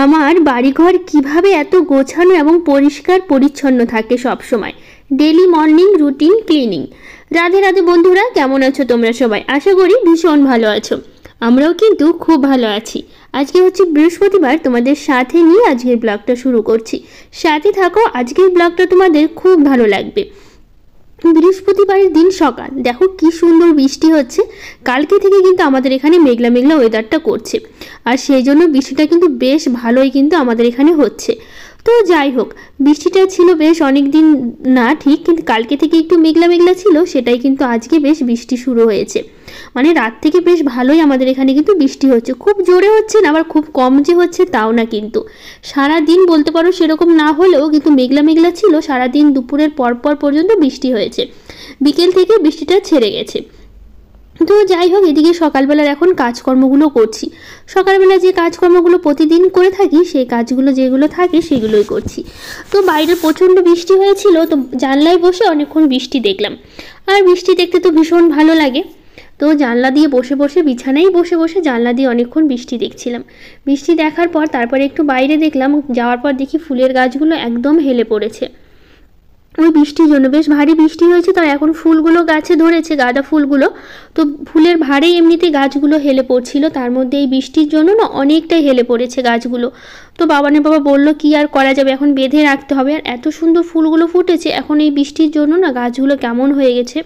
আমার বাড়িঘর কিভাবে এত গোছানো এবং পরিষ্কার পরিচ্ছন্ন থাকে সব সময়। Daily morning routine cleaning. Radhe Radhe বন্ধুরা, কেমন আছো তোমরা সবাই? আশা করি ভীষণ ভালো আছো। আমরাও কিন্তু খুব ভালো আছি। আজকে হচ্ছে বৃহস্পতিবার, তোমাদের সাথে নিয়ে আজকের ব্লগটা শুরু করছি। সাথে থাকো, আজকের ব্লগটা তোমাদের খুব ভালো লাগবে। বৃহস্পতিবারের দিন সকাল, দেখো কি সুন্দর বৃষ্টি হচ্ছে। কালকে থেকে কিন্তু আমাদের এখানে মেঘলা মেঘলা ওয়েদারটা করছে, আর সেই জন্য বৃষ্টিটা কিন্তু বেশ ভালোই কিন্তু আমাদের এখানে হচ্ছে। তো যাই হোক, বৃষ্টিটা ছিল বেশ অনেক দিন না ঠিক, কিন্তু কালকে থেকে একটু মেঘলা মেঘলা ছিল, সেটাই কিন্তু আজকে বেশ বৃষ্টি শুরু হয়েছে। মানে রাত থেকে বেশ ভালোই আমাদের এখানে কিন্তু বৃষ্টি হচ্ছে। খুব জোরে হচ্ছে না, আবার খুব কম যে হচ্ছে তাও না, কিন্তু সারা দিন বলতে পারো সেরকম না হলেও কিন্তু মেঘলা মেঘলা ছিল। সারাদিন দুপুরের পরপর পর্যন্ত বৃষ্টি হয়েছে, বিকেল থেকে বৃষ্টিটা ছেড়ে গেছে। তো যাই হোক, এদিকে সকালবেলার এখন কাজকর্মগুলো করছি। সকালবেলা যে কাজকর্মগুলো প্রতিদিন করে থাকি, সেই কাজগুলো যেগুলো থাকে সেগুলোই করছি। তো বাইরে প্রচণ্ড বৃষ্টি হয়েছিল, তো জানলায় বসে অনেকক্ষণ বৃষ্টি দেখলাম। আর বৃষ্টি দেখতে তো ভীষণ ভালো লাগে। তো জানলা দিয়ে বসে বসে, বিছানায় বসে বসে জানলা দিয়ে অনেকক্ষণ বৃষ্টি দেখছিলাম। বৃষ্টি দেখার পর তারপরে একটু বাইরে দেখলাম, যাওয়ার পর দেখি ফুলের গাছগুলো একদম হেলে পড়েছে। ওই বৃষ্টির জন্য বেশ ভারী বৃষ্টি হয়েছে, তো এখন ফুলগুলো গাছে ধরেছে, গাঁদা ফুলগুলো। তো ফুলের ভারেই এমনিতে গাছগুলো হেলে পড়ছিল, তার মধ্যে এই বৃষ্টির জন্য না অনেকটাই হেলে পড়েছে গাছগুলো। তো বাবা বললো কি আর করা যাবে, এখন বেঁধে রাখতে হবে। আর এত সুন্দর ফুলগুলো ফুটেছে, এখন এই বৃষ্টির জন্য না গাছগুলো কেমন হয়ে গেছে।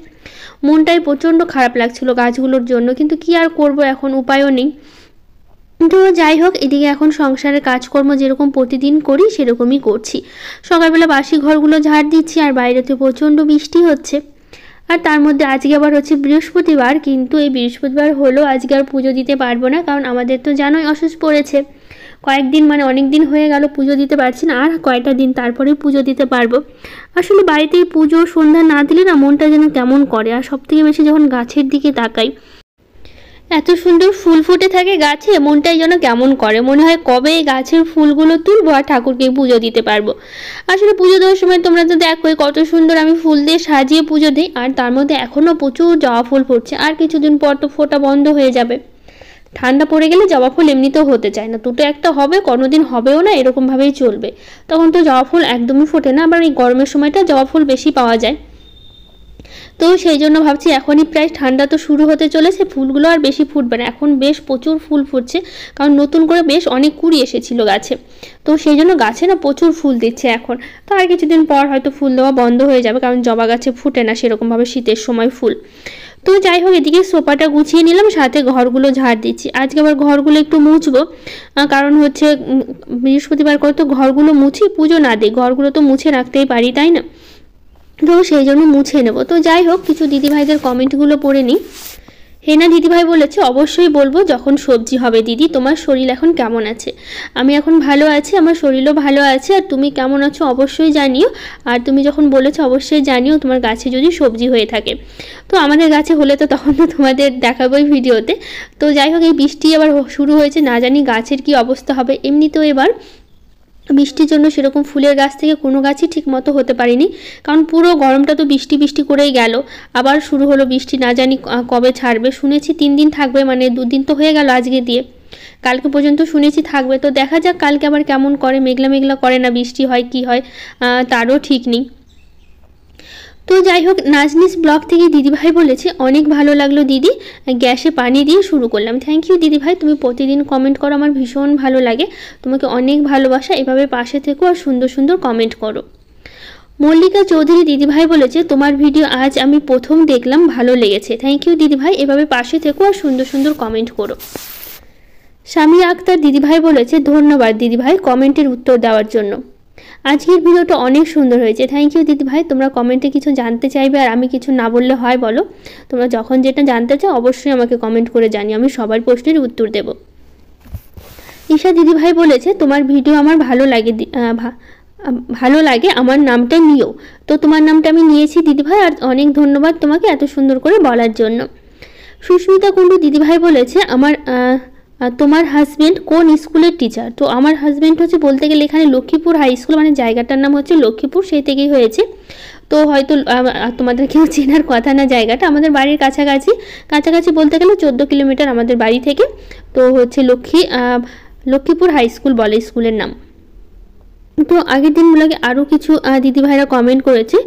মনটাই প্রচণ্ড খারাপ লাগছিল গাছগুলোর জন্য, কিন্তু কি আর করব, এখন উপায়ও নেই। তো যাই হোক, এদিকে এখন সংসারের কাজকর্ম যেরকম প্রতিদিন করি সেরকমই করছি। সকালবেলা বাসি ঘরগুলো ঝাড় দিচ্ছি, আর বাইরেতে প্রচণ্ড বৃষ্টি হচ্ছে। আর তার মধ্যে আজকে আবার হচ্ছে বৃহস্পতিবার, কিন্তু এই বৃহস্পতিবার হলো আজকে আর পুজো দিতে পারবো না, কারণ আমাদের তো জানোই অসুস্থ পড়েছে। কয়েকদিন মানে অনেক দিন হয়ে গেল পুজো দিতে পারছি না, আর কয়েকটা দিন তারপরেই পুজো দিতে পারবো। আসলে বাড়িতে পুজো সন্ধ্যা না দিলে না মনটা যেন কেমন করে। আর সবথেকে বেশি যখন গাছের দিকে তাকাই, এত সুন্দর ফুল ফুটে থাকে গাছে, মনটাই যেন কেমন করে। মনে হয় কবে এই গাছের ফুলগুলো তুলবো আর ঠাকুরকে পুজো দিতে পারবো। আসলে পুজো দেওয়ার সময় তোমরা তো দেখো কত সুন্দর আমি ফুল দিয়ে সাজিয়ে পুজো দিই, আর তার মধ্যে এখনও প্রচুর জবা ফুল ফুটছে। আর কিছুদিন পর তো ফোটা বন্ধ হয়ে যাবে। ঠান্ডা পড়ে গেলে জবা ফুল এমনিতেও হতে চায় না, দুটো একটা হবে, কোনোদিন হবেও না, এরকমভাবেই চলবে। তখন তো জবা ফুল একদমই ফোটে না। আবার এই গরমের সময়টা জবা ফুল বেশি পাওয়া যায়। তো সেই জন্য ভাবছি, এখনই প্রায় ঠান্ডা তো শুরু হতে চলেছে, ফুলগুলো আর বেশি ফুটবে না। এখন বেশ প্রচুর ফুল ফুটছে, কারণ নতুন করে বেশ অনেক কুড়ি এসেছিল গাছে। তো সেই জন্য গাছে না প্রচুর ফুল দিচ্ছে এখন। তো আর কিছুদিন পর হয়তো ফুল দেওয়া বন্ধ হয়ে যাবে, কারণ জবা গাছে ফুটে না সেরকমভাবে শীতের সময় ফুল। তো যাই হোক, এদিকে সোফাটা গুছিয়ে নিলাম, সাথে ঘরগুলো ঝাড় দিচ্ছি। আজকে আবার ঘরগুলো একটু মুছবো, কারণ হচ্ছে বৃহস্পতিবার করে তো ঘরগুলো মুছি, পুজো না দিই ঘরগুলো তো মুছে রাখতেই পারি, তাই না? তো সেই জন্য মুছে নেব। তো যাই হোক, কিছু দিদিভাইদের কমেন্টগুলো পড়ে নিই। হেনা দিদিভাই বলেছে, অবশ্যই বলবো যখন সবজি হবে। দিদি, তোমার শরীর এখন কেমন আছে? আমি এখন ভালো আছি, আমার শরীরও ভালো আছে। আর তুমি কেমন আছো অবশ্যই জানিও। আর তুমি যখন বলেছো অবশ্যই জানিও তোমার গাছে যদি সবজি হয়ে থাকে। তো আমাদের গাছে হলে তো তখন তো তোমাদের দেখাবোই ভিডিওতে। তো যাই হোক, এই বৃষ্টি আবার শুরু হয়েছে, না জানি গাছের কি অবস্থা হবে। এমনিতেও এবার বৃষ্টির জন্য সেরকম ফুলের গাছ থেকে কোনো গাছই ঠিক মতো হতে পারিনি, কারণ পুরো গরমটা তো বৃষ্টি বৃষ্টি করেই গেল। আবার শুরু হলো বৃষ্টি, না জানি কবে ছাড়বে। শুনেছি 3 দিন থাকবে, মানে 2 দিন তো হয়ে গেল আজকে দিয়ে, কালকে পর্যন্ত শুনেছি থাকবে। তো দেখা যাক কালকে আবার কেমন করে, মেঘলা মেঘলা করে না বৃষ্টি হয় কি হয় তারও ঠিক নেই। তো যাই হোক, নাজনিস ব্লগ থেকে দিদিভাই বলেছে, অনেক ভালো লাগলো দিদি, গ্যাসে পানি দিয়ে শুরু করলাম। থ্যাংক ইউ দিদিভাই, তুমি প্রতিদিন কমেন্ট করো, আমার ভীষণ ভালো লাগে। তোমাকে অনেক ভালোবাসা, এভাবে পাশে থেকো আর সুন্দর সুন্দর কমেন্ট করো। মল্লিকা চৌধুরী দিদিভাই বলেছে, তোমার ভিডিও আজ আমি প্রথম দেখলাম, ভালো লেগেছে। থ্যাংক ইউ দিদিভাই, এভাবে পাশে থেকো আর সুন্দর সুন্দর কমেন্ট করো। সামিয়া আক্তার দিদিভাই বলেছে, ধন্যবাদ দিদিভাই কমেন্টের উত্তর দেওয়ার জন্য। আজকের ভিডিওটা অনেক সুন্দর হয়েছে। থ্যাংক ইউ দিদিভাই, তোমরা কমেন্টে কিছু জানতে চাইবে আর আমি কিছু না বললে হয় বলো? তোমরা যখন যেটা জানতে চাও অবশ্যই আমাকে কমেন্ট করে জানিও, আমি সবার প্রশ্নের উত্তর দেব। ঈশা দিদিভাই বলেছে, তোমার ভিডিও আমার ভালো লাগে, আমার নামটা নিও। তো তোমার নামটা আমি নিয়েছি দিদিভাই, আর অনেক ধন্যবাদ তোমাকে এত সুন্দর করে বলার জন্য। সুস্মিতা কুণ্ডু দিদিভাই বলেছে, তোমার হাজব্যান্ড কোন স্কুলের টিচার? তো আমার হাজব্যান্ড হচ্ছে বলতে গেলে এখানে লক্ষ্মীপুর হাই স্কুল, মানে জায়গাটার নাম হচ্ছে লক্ষ্মীপুর, সেই থেকেই হয়েছে। তো হয়তো তোমাদের কেউ চেনার কথা না, জায়গাটা আমাদের বাড়ির কাছাকাছি বলতে গেলে 14 কিলোমিটার আমাদের বাড়ি থেকে। তো হচ্ছে লক্ষ্মীপুর হাই স্কুল বলে স্কুলের নাম। তো আগের দিনগুলোকে আরও কিছু দিদিভাইরা কমেন্ট করেছে।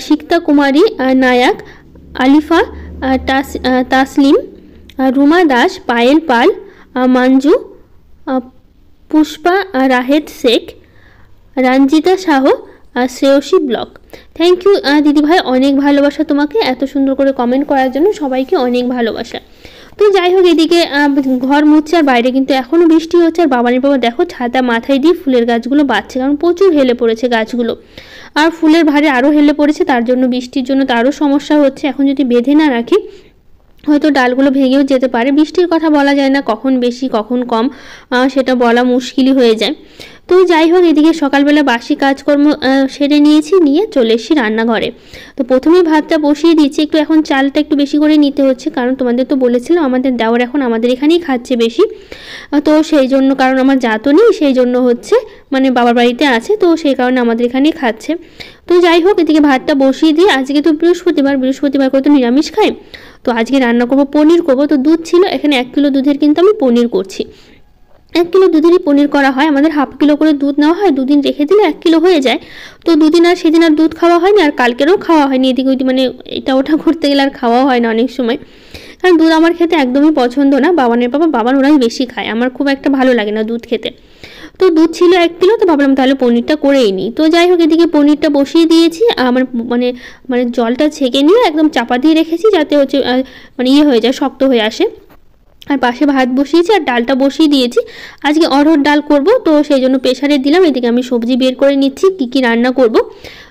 Sikta Kumari Nayak, Alifa Taslim, Ruma Das, Payel Pal, Manju, Pushpa Rahed Sheikh, Ranjita Shah, Shreyasi blog. Thank you দিদিভাই, অনেক ভালোবাসা তোমাকে এত সুন্দর করে কমেন্ট করার জন্য, সবাইকে অনেক ভালোবাসা। তো যাই হোক, এদিকে ঘর মুছছে আর বাইরে কিন্তু এখনও বৃষ্টি হচ্ছে। আর বাবানের বাবা দেখো ছাতা মাথায় দিয়ে ফুলের গাছগুলো বাঁধছে, কারণ প্রচুর হেলে পড়েছে গাছগুলো, আর ফুলের ভারে আরও হেলে পড়েছে, তার জন্য বৃষ্টির জন্য তো আরও সমস্যা হচ্ছে। এখন যদি বেঁধে না রাখি হয়তো ডালগুলো ভেঙেও যেতে পারে। বৃষ্টির কথা বলা যায় না, কখন বেশি কখন কম সেটা বলা মুশকিলই হয়ে যায়। তো যাই হোক, এদিকে সকালবেলা বাসি কাজকর্ম সেরে নিয়েছি, নিয়ে চলে এসেছি রান্নাঘরে। তো প্রথমেই ভাতটা বসিয়ে দিয়েছি, একটু এখন চালটা একটু বেশি করে নিতে হচ্ছে, কারণ তোমাদের তো বলেছিলাম আমাদের দেওয়ার এখন আমাদের এখানেই খাচ্ছে বেশি। তো সেই জন্য, কারণ আমার জাতও নেই, সেই জন্য হচ্ছে মানে বাবার বাড়িতে আছে, তো সেই কারণে আমাদের এখানেই খাচ্ছে। তো যাই হোক, এদিকে ভাতটা বসিয়ে দিয়ে, আজকে তো বৃহস্পতিবার করে তো নিরামিষ খাই, তো আজকে রান্না করবো পনির করবো। তো দুধ ছিল এখানে, 1 কিলো দুধের কিন্তু আমি পনির করছি। 1 কিলো দুধেরই পনির করা হয়, আমাদের হাফ কিলো করে দুধ নেওয়া হয়, 2 দিন রেখে দিলে 1 কিলো হয়ে যায়। তো 2 দিন আর সেদিন আর দুধ খাওয়া হয়নি, আর কালকেরও খাওয়া হয়নি, এদিকে ওইদিকে মানে এটা ওটা করতে গেলে আর খাওয়া হয় না অনেক সময়, কারণ দুধ আমার খেতে একদমই পছন্দ না। বাবান ওরাই বেশি খায়, আমার খুব একটা ভালো লাগে না দুধ খেতে। তো দুধ ছিল 1 কিলো, তো ভাবলাম তাহলে পনিরটা করেই নিই। তো যাই হোক, এদিকে পনিরটা বসিয়ে দিয়েছি, আমার মানে মানে জলটা ছেঁকে নিয়ে একদম চাপা দিয়ে রেখেছি, যাতে হচ্ছে মানে হয়ে যায়, শক্ত হয়ে আসে। আর পাশে ভাত বসিয়েছি আর ডালটা বসিয়ে দিয়েছি। আজকে অরহর ডাল করব, তো সেই জন্য প্রেসারে দিলাম। এদিকে আমি সবজি বের করে নিচ্ছি কি কি রান্না করব।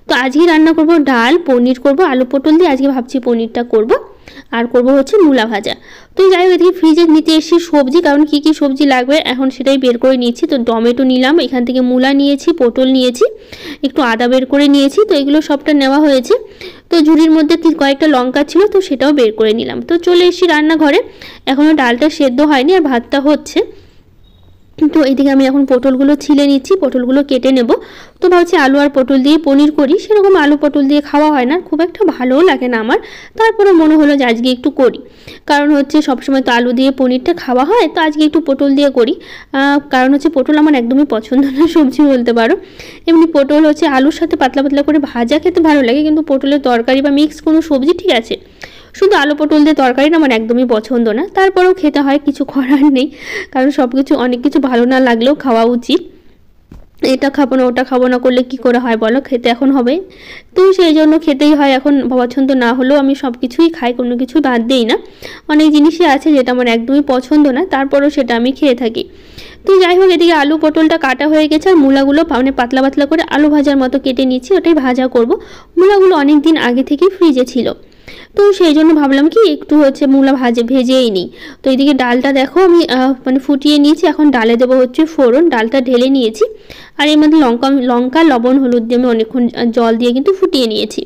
তো আজকে রান্না করব ডাল, পনির করব আলু পটল দিয়ে, আজকে ভাবছি পনিরটা করব, আর করব হচ্ছে মূলা ভাজা। তো যাই হোক, এদিকে ফ্রিজে নিতে এসেছি সবজি, কারণ কি কি সবজি লাগবে এখন সেটাই বের করে নিচ্ছি। তো টমেটো নিলাম, এখান থেকে মূলা নিয়েছি, পটল নিয়েছি, একটু আদা বের করে নিয়েছি, তো এগুলো সবটা নেওয়া হয়েছে। তো ঝুড়ির মধ্যে কয়েকটা লঙ্কা ছিল, তো সেটাও বের করে নিলাম। তো চলে এসেছি রান্নাঘরে, এখনও ডালটা সেদ্ধ হয়নি আর ভাতটা হচ্ছে। তো এদিকে আমি এখন পটলগুলো ছিলে নিচ্ছি, পটলগুলো কেটে নেব। তো ভাবছি আলু আর পটল দিয়ে পনির করি, সেরকম আলু পটল দিয়ে খাওয়া হয় না, খুব একটা ভালোও লাগে না আমার, তারপরে মনে হলো যে আজকে একটু করি, কারণ হচ্ছে সবসময় তো আলু দিয়ে পনিরটা খাওয়া হয়, তো আজকে একটু পটল দিয়ে করি। কারণ হচ্ছে পটল আমার একদমই পছন্দ না সবজি বলতে পারো। এমনি পটল হচ্ছে আলুর সাথে পাতলা পাতলা করে ভাজা খেতে ভালো লাগে, কিন্তু পটলের তরকারি বা মিক্স কোনো সবজি ঠিক আছে, শুধু আলু পটল দিয়ে তরকারি না আমার একদমই পছন্দ না। তারপরেও খেতে হয়, কিছু করার নেই, কারণ সব কিছু অনেক কিছু ভালো না লাগলেও খাওয়া উচিত। এটা খাবো না ওটা খাবো না করলে কি করে হয় বলো, খেতে এখন হবে, তো সেই জন্য খেতেই হয়। এখন পছন্দ না হলেও আমি সব কিছুই খাই, কোনো কিছু বাদ দিই না। অনেক জিনিসই আছে যেটা আমার একদমই পছন্দ না, তারপরেও সেটা আমি খেয়ে থাকি। তো যাই হোক, এদিকে আলু পটলটা কাটা হয়ে গেছে, আর মূলাগুলো মানে পাতলা পাতলা করে আলু ভাজার মতো কেটে নিচ্ছি, ওটাই ভাজা করব। মূলাগুলো অনেক দিন আগে থেকেই ফ্রিজে ছিল, তো সেই জন্য ভাবলাম কি একটু হচ্ছে মূলা ভেজেই নিই। তো এইদিকে ডালটা দেখো আমি মানে ফুটিয়ে নিয়েছি, এখন ডালে দেবো হচ্ছে ফোড়ন। ডালটা ঢেলে নিয়েছি, আর এর মধ্যে লঙ্কা লবণ হলুদ দিয়ে আমি অনেকক্ষণ জল দিয়ে কিন্তু ফুটিয়ে নিয়েছি।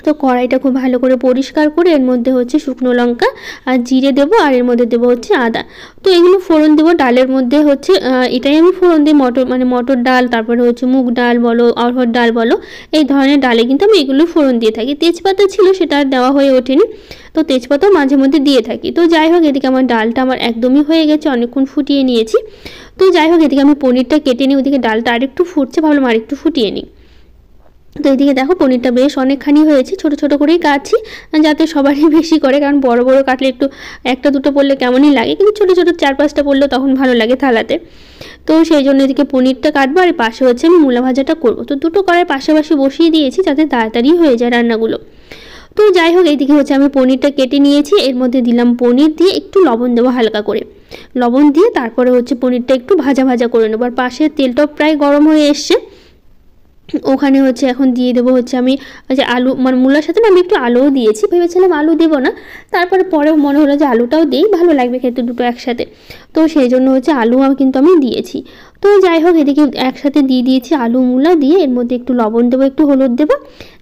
তো কড়াইটা খুব ভালো করে পরিষ্কার করে এর মধ্যে হচ্ছে শুকনো লঙ্কা আর জিরে দেবো, আর এর মধ্যে দেবো হচ্ছে আদা। তো এগুলো ফোড়ন দেবো ডালের মধ্যে হচ্ছে, এটাই আমি ফোড়ন দিই। মটর ডাল, তারপরে হচ্ছে মুগ ডাল বলো, অরহর ডাল বলো, এই ধরনের ডালে কিন্তু আমি এগুলো ফোড়ন দিয়ে থাকি। তেজপাতা ছিল, সেটা আর দেওয়া হয়ে ওঠেনি, তো তেজপাতাও মাঝে মধ্যে দিয়ে থাকি। তো যাই হোক, এদিকে আমার ডালটা আমার একদমই হয়ে গেছে, অনেকক্ষণ ফুটিয়ে নিয়েছি। তো যাই হোক, এদিকে আমি পনিরটা কেটে নিই, ওদিকে ডালটা আরেকটু ফুটছে, ভাবলাম আরেকটু ফুটিয়ে নিই। তো এদিকে দেখো পনিরটা বেশ অনেকখানি হয়েছে, ছোট ছোট করেই কাটছি যাতে সবারই বেশি করে, কারণ বড় বড় কাটলে একটু একটা দুটো পড়লে কেমনই লাগে, কিন্তু ছোট ছোট 4-5টা পড়লেও তখন ভালো লাগে থালাতে। তো সেই জন্য এদিকে পনিরটা কাটবো, আর পাশে হচ্ছে আমি মূলা ভাজাটা করবো। তো দুটো কড়াই পাশাপাশি বসিয়ে দিয়েছি যাতে তাড়াতাড়ি হয়ে যায় রান্নাগুলো। তো যাই হোক, এইদিকে হচ্ছে আমি পনিরটা কেটে নিয়েছি, এর মধ্যে দিলাম পনির, দিয়ে একটু লবণ দেবো হালকা করে, লবণ দিয়ে তারপরে হচ্ছে পনিরটা একটু ভাজা ভাজা করে নেবো। আর পাশে তেলটাও প্রায় গরম হয়ে এসছে, ওখানে হচ্ছে এখন দিয়ে দেবো হচ্ছে আমি যে আলু, মানে মূলার সাথে না আমি একটু আলুও দিয়েছি, ভেবেছিলাম আলু দেবো না, তারপরে পরেও মনে হলো যে আলুটাও দিই, ভালো লাগবে খেতে দুটো একসাথে, তো সেই জন্য হচ্ছে আলু কিন্তু আমি দিয়েছি। তো যাই হোক, এদিকে একসাথে দিয়ে দিয়েছি আলু মূলা দিয়ে, এর মধ্যে একটু লবণ দেবো, একটু হলুদ দেবো,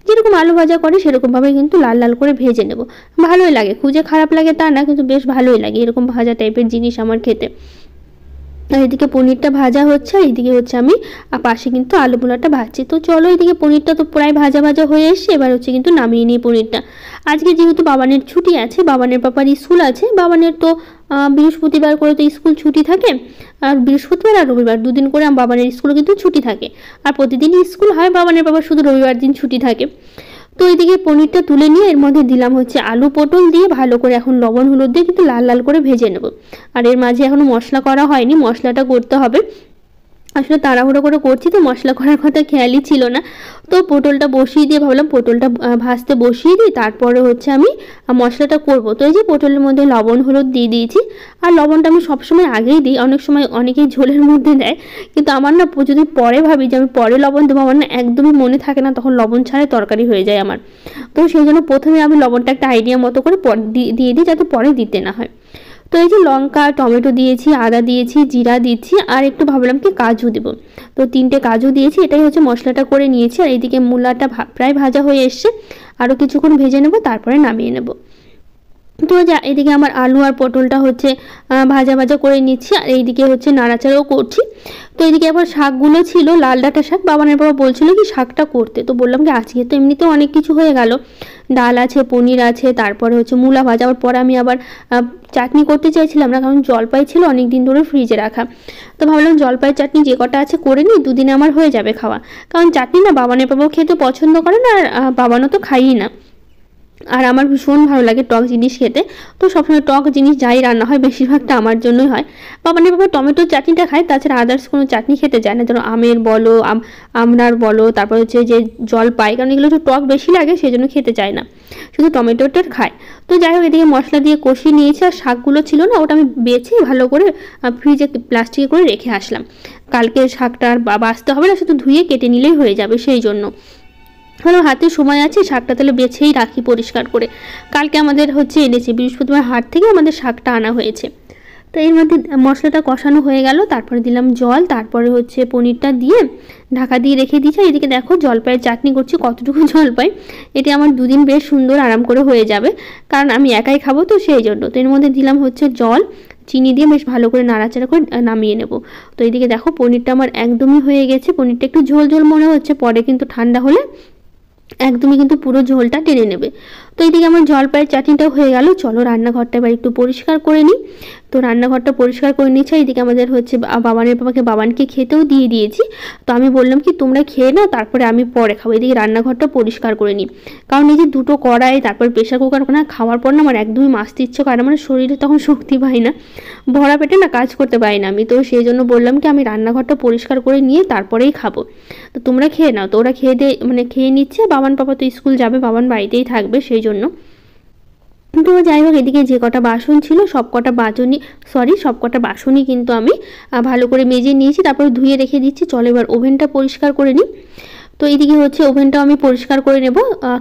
যেরকম আলু ভাজা করে সেরকমভাবে কিন্তু লাল লাল করে ভেজে নেব। ভালোই লাগে, খুঁজে খারাপ লাগে তা না, কিন্তু বেশ ভালোই লাগে এরকম ভাজা টাইপের জিনিস আমার খেতে। আর এদিকে পনিরটা ভাজা হচ্ছে, আর এদিকে হচ্ছে আমি পাশে কিন্তু আলু পোলাটা ভাজছি। তো চলো, এদিকে পনিরটা তো প্রায় ভাজা ভাজা হয়ে এসছে, এবার হচ্ছে কিন্তু নামিয়ে নিই পনিরটা। আজকে যেহেতু বাবানের ছুটি আছে, বাবানের পাপার স্কুল আছে, বাবানের তো বৃহস্পতিবার করে তো স্কুল ছুটি থাকে, আর বৃহস্পতিবার আর রবিবার দুদিন করে বাবানের স্কুলে কিন্তু ছুটি থাকে, আর প্রতিদিনই স্কুল হয়, বাবানের বাবা শুধু রবিবার দিন ছুটি থাকে। তো এইদিকে পনিরটা তুলে নিয়ে এর মধ্যে দিলাম হচ্ছে আলু পটল দিয়ে ভালো করে এখন লবণ হলুদ দিয়ে কিন্তু লাল লাল করে ভেজে নেব। আর এর মাঝে এখনও মশলা করা হয়নি, মশলাটা করতে হবে। আসলে তাড়াহুড়ো করে করছি তো মশলা করার কথা খেয়ালই ছিল না। তো পটলটা বসিয়ে দিয়ে ভাবলাম পটলটা ভাজতে বসিয়ে দিই, তারপরে হচ্ছে আমি মশলাটা করব। তো এই যে পটলের মধ্যে লবণ হলুদ দিয়ে দিয়েছি, আর লবণটা আমি সবসময় আগেই দিই, অনেক সময় অনেকেই ঝোলের মধ্যে দেয়, কিন্তু আমার না যদি পরে ভাবি যে আমি পরে লবণ দেবো, আমার না একদমই মনে থাকে না, তখন লবণ ছাড়াই তরকারি হয়ে যায় আমার। তো সেই জন্য প্রথমে আমি লবণটা একটা আইডিয়া মতো করে দিয়ে দিই, যাতে পরে দিতে না হয়। তো এই যে লঙ্কা টমেটো দিয়েছি, আদা দিয়েছি, জিরা দিচ্ছি, আর একটু ভাবলাম কি কাজু দেবো। তো 3টে কাজু দিয়েছি, এটাই হচ্ছে মশলাটা করে নিয়েছি। আর এইদিকে মূলাটা প্রায় ভাজা হয়ে এসছে, আরও কিছুক্ষণ ভেজে নেব, তারপরে নামিয়ে নেব। তো এদিকে আমার আলু আর পটলটা হচ্ছে ভাজা ভাজা করে নিচ্ছি, আর এইদিকে হচ্ছে নাড়াচাড়াও করছি। তো এইদিকে আবার শাকগুলো ছিল, লাল ডাঁটা শাক, বাবানের বাবা বলছিল কি শাকটা করতে, তো বললাম কি আজকে তো এমনিতেও অনেক কিছু হয়ে গেল, ডাল আছে, পনির আছে, তারপরে হচ্ছে মূলা ভাজা, আবার পরে আমি আবার চাটনি করতে চাইছিলাম না, কারণ জলপাই ছিল অনেক দিন ধরে ফ্রিজে রাখা। তো ভাবলাম জলপাই চাটনি যে কটা আছে করে নিই, দুদিনে আমার হয়ে যাবে খাওয়া, কারণ চাটনি না বাবানের বাবাও খেতে পছন্দ করে না, আর বাবানও তো খাইই না। আর আমার ভীষণ ভালো লাগে টক জিনিস খেতে, তো সবসময় টক জিনিস যাই রান্না হয় বেশিরভাগটা আমার জন্যই হয়। বাবানের বাবা টমেটোর চাটনিটা খায়, তাছাড়া আদার্স কোনো চাটনি খেতে চায় না, যেন আমের বলো আমড়ার বলো, তারপর হচ্ছে যে জলপাই, কারণ এগুলো একটু টক বেশি লাগে সেই জন্য খেতে চায় না, শুধু টমেটোটা খায়। তো যাই হোক এদিকে মশলা দিয়ে কষিয়ে নিয়েছি, আর শাকগুলো ছিল না ওটা আমি বেছে ভালো করে ফ্রিজে প্লাস্টিকে করে রেখে আসলাম, কালকে শাকটা আর বাছতে হবে না, শুধু ধুয়ে কেটে নিলেই হয়ে যাবে, সেই জন্য হলো হাতে সময় আছে, শাকটা তাহলে বেছেই রাখি পরিষ্কার করে, কালকে আমাদের হচ্ছে এনেছে বৃহস্পতিবার হাট থেকে আমাদের শাকটা আনা হয়েছে। তো এর মধ্যে মশলাটা কষানো হয়ে গেল, তারপরে দিলাম জল, তারপরে হচ্ছে পনিরটা দিয়ে ঢাকা দিয়ে রেখে দিয়েছি। এদিকে দেখো জলপাইয়ের চাটনি করছি, কতটুকু জলপাই, এটি আমার দুদিন বেশ সুন্দর আরাম করে হয়ে যাবে, কারণ আমি একাই খাবো তো সেই জন্য। তো এর মধ্যে দিলাম হচ্ছে জল, চিনি দিয়ে বেশ ভালো করে নাড়াচাড়া করে নামিয়ে নেব। তো এইদিকে দেখো পনিরটা আমার একদমই হয়ে গেছে, পনিরটা একটু ঝোল ঝোল মনে হচ্ছে, পরে কিন্তু ঠান্ডা হলে একদমই কিন্তু পুরো ঝোলটা টেনে নেবে। তো এইদিকে আমার জলপাইয়ের চাটনিটাও হয়ে গেল, চলো রান্নাঘরটা এবার একটু পরিষ্কার করে নিই। তো রান্নাঘরটা পরিষ্কার করে নিচ্ছে, এইদিকে আমাদের হচ্ছে বাবানের বাবানকে খেতেও দিয়ে দিয়েছি। তো আমি বললাম কি তোমরা খেয়ে নাও, তারপরে আমি পরে খাবো। এদিকে রান্নাঘরটা পরিষ্কার করে নিই, কারণ এই যে দুটো কড়াই তারপর প্রেশার কুকার না খাওয়ার পর না আমার একদমই মাছতে ইচ্ছে করে, আমার শরীরে তখন শক্তি পাই না, ভরা পেটে না কাজ করতে পারি না আমি। তো সেই জন্য বললাম কি আমি রান্নাঘরটা পরিষ্কার করে নিয়ে তারপরেই খাবো, তো তোমরা খেয়ে নাও। তো ওরা খেয়ে নিচ্ছে, বাবান পাপা তো স্কুল যাবে, বাবান বাড়িতেই থাকবে সেই জন্য। তো যাই হোক এদিকে যে কটা বাসন ছিল সব কটা বাসনই কিন্তু আমি ভালো করে মেজে নিয়েছি, তারপরে ধুয়ে রেখে দিচ্ছি। চলো এবার ওভেনটা পরিষ্কার করে নিই। তো এইদিকে হচ্ছে ওভেনটাও আমি পরিষ্কার করে নেব,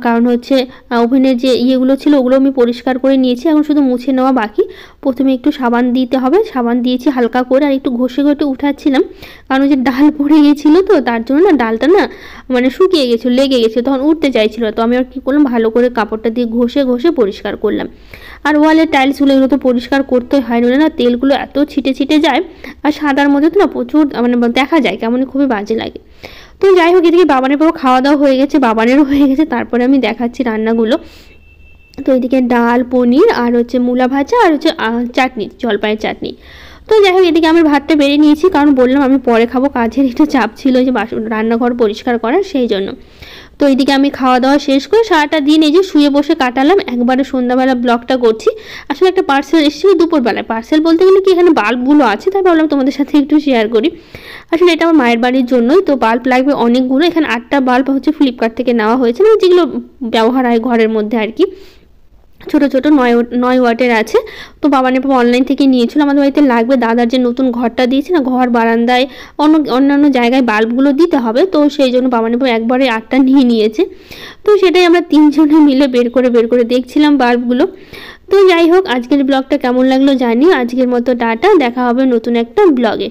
কারণ হচ্ছে ওভেনের যে ইয়েগুলো ছিল ওগুলো আমি পরিষ্কার করে নিয়েছি, এখন শুধু মুছে নেওয়া বাকি। প্রথমে একটু সাবান দিতে হবে, সাবান দিয়েছি হালকা করে, আর একটু ঘষে ঘষে উঠাচ্ছিলাম, কারণ যে ডাল পড়ে গিয়েছিলো তো তার জন্য না ডালটা না মানে শুকিয়ে গেছিলো, লেগে গেছিলো, তখন উঠতে চাইছিল। তো আমি আর কী করলাম, ভালো করে কাপড়টা দিয়ে ঘষে ঘষে পরিষ্কার করলাম। আর ওয়ালের টাইলসগুলো এগুলো তো পরিষ্কার করতে হয়, নইলে না তেলগুলো এত ছিটে ছিটে যায়, আর সাদার মধ্যে তো না প্রচুর মানে দেখা যায় কেমন খুবই বাজে লাগে। তো যাই হোক এদিকে বাবানের পুরো খাওয়া দাওয়া হয়ে গেছে, বাবানেরও হয়ে গেছে, তারপরে আমি দেখাচ্ছি রান্নাগুলো। তো এদিকে ডাল, পনির, আর হচ্ছে মূলা ভাজা, আর হচ্ছে চাটনি, জলপাইয়ের চাটনি। তো যাই হোক এদিকে আমি ভাতটা বেড়ে নিয়েছি, কারণ বললাম আমি পরে খাবো, কাজের একটু চাপ ছিল যে রান্নাঘর পরিষ্কার করার, সেই জন্য। তো এইদিকে আমি খাওয়া দাওয়া শেষ করে সারাটা দিন এই যে শুয়ে বসে কাটালাম, একবারে সন্ধ্যাবেলা ব্লগটা করছি। আসলে একটা পার্সেল এসেছিল দুপুরবেলায়, পার্সেল বলতে গেলে কি এখানে বাল্বগুলো আছে, তাই ভাবলাম তোমাদের সাথে একটু শেয়ার করি। আসলে এটা আমার মায়ের বাড়ির জন্যই, তো বাল্ব লাগবে অনেকগুলো, এখানে 8টা বাল্ব হচ্ছে ফ্লিপকার্ট থেকে নেওয়া হয়েছে, মানে যেগুলো ব্যবহার হয় ঘরের মধ্যে আর কি, ছোটো ছোটো 9 ওয়াটের আছে। তো বাবানের বাবা অনলাইন থেকে নিয়েছিল, আমাদের বাড়িতে লাগবে, দাদার যে নতুন ঘরটা দিয়েছে না, ঘর বারান্দায় অন্যান্য জায়গায় বাল্বগুলো দিতে হবে, তো সেই জন্য বাবানের বাবা একবারে 8টা নিয়ে নিয়েছে। তো সেটাই আমরা 3 জনে মিলে বের করে দেখছিলাম বাল্বগুলো। তো যাই হোক আজকের ব্লগটা কেমন লাগলো জানি, আজকের মতো টাটা, দেখা হবে নতুন একটা ব্লগে।